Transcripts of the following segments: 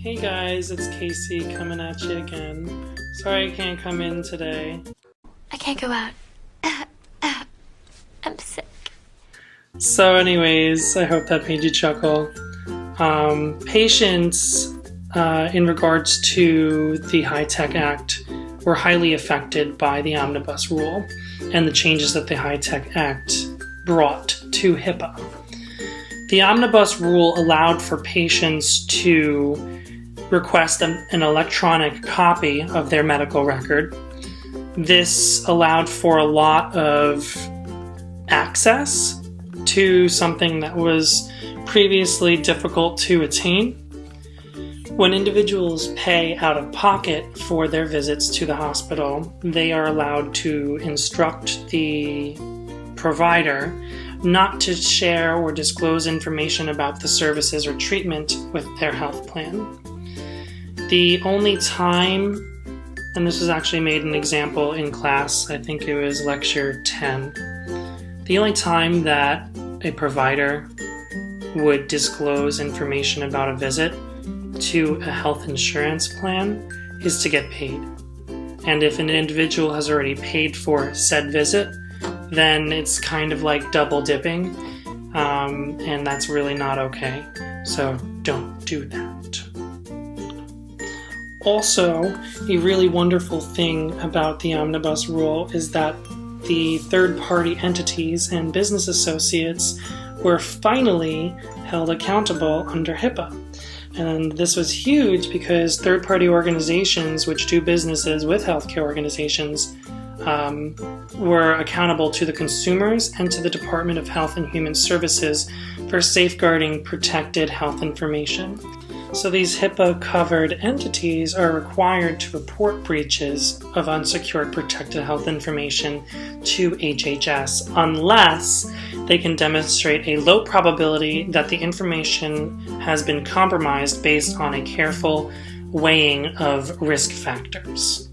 Hey guys, it's Casey coming at you again. Sorry I can't come in today. I can't go out. I'm sick. So anyways, I hope that made you chuckle. Patients, in regards to the HITECH Act, were highly affected by the Omnibus rule and the changes that the HITECH Act brought to HIPAA. The Omnibus rule allowed for patients to request an electronic copy of their medical record. This allowed for a lot of access to something that was previously difficult to attain. When individuals pay out of pocket for their visits to the hospital, they are allowed to instruct the provider not to share or disclose information about the services or treatment with their health plan. The only time, and this was actually made an example in class, I think it was lecture 10, the only time that a provider would disclose information about a visit to a health insurance plan is to get paid. And if an individual has already paid for said visit, then it's kind of like double dipping, and that's really not okay. So don't do that. Also, a really wonderful thing about the Omnibus rule is that the third-party entities and business associates were finally held accountable under HIPAA. And this was huge because third-party organizations which do businesses with healthcare organizations were accountable to the consumers and to the Department of Health and Human Services for safeguarding protected health information. So these HIPAA-covered entities are required to report breaches of unsecured protected health information to HHS unless they can demonstrate a low probability that the information has been compromised based on a careful weighing of risk factors.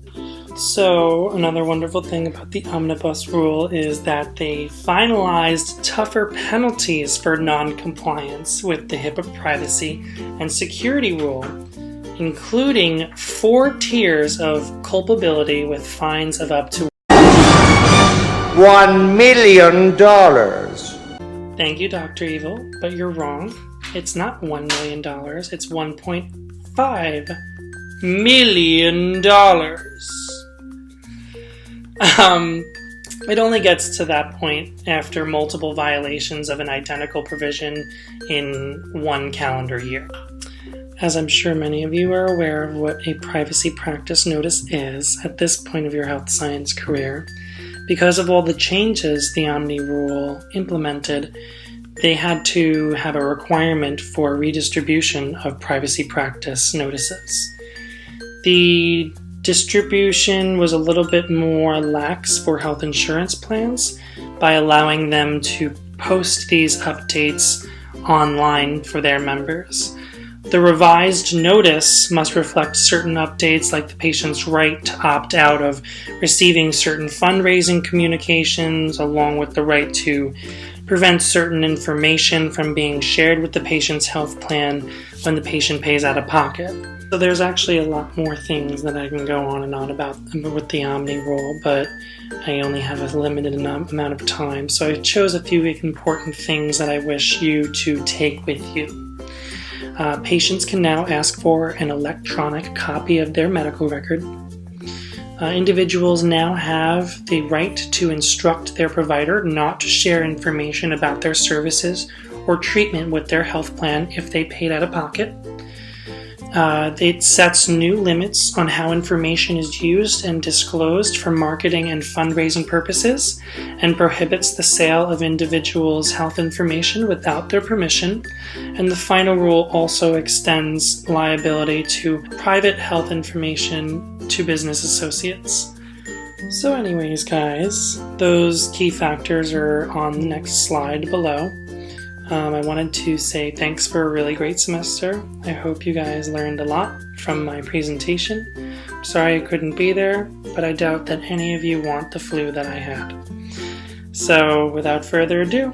So another wonderful thing about the Omnibus rule is that they finalized tougher penalties for non-compliance with the HIPAA privacy and security rule, including 4 tiers of culpability with fines of up to $1 million. Thank you, Dr. Evil, but you're wrong. It's not $1 million, it's $1.5 million. It only gets to that point after multiple violations of an identical provision in 1 calendar year. As I'm sure many of you are aware of what a privacy practice notice is at this point of your health science career, because of all the changes the Omni rule implemented, they had to have a requirement for redistribution of privacy practice notices. The distribution was a little bit more lax for health insurance plans by allowing them to post these updates online for their members. The revised notice must reflect certain updates like the patient's right to opt out of receiving certain fundraising communications, along with the right to prevent certain information from being shared with the patient's health plan when the patient pays out of pocket. So there's actually a lot more things that I can go on and on about with the Omni rule, but I only have a limited amount of time, so I chose a few important things that I wish you to take with you. Patients can now ask for an electronic copy of their medical record. Individuals now have the right to instruct their provider not to share information about their services or treatment with their health plan if they paid out of pocket. It sets new limits on how information is used and disclosed for marketing and fundraising purposes, and prohibits the sale of individuals' health information without their permission. And the final rule also extends liability to private health information to business associates. So anyways, guys, those key factors are on the next slide below. I wanted to say thanks for a really great semester. I hope you guys learned a lot from my presentation. I'm sorry I couldn't be there, but I doubt that any of you want the flu that I had. So without further ado,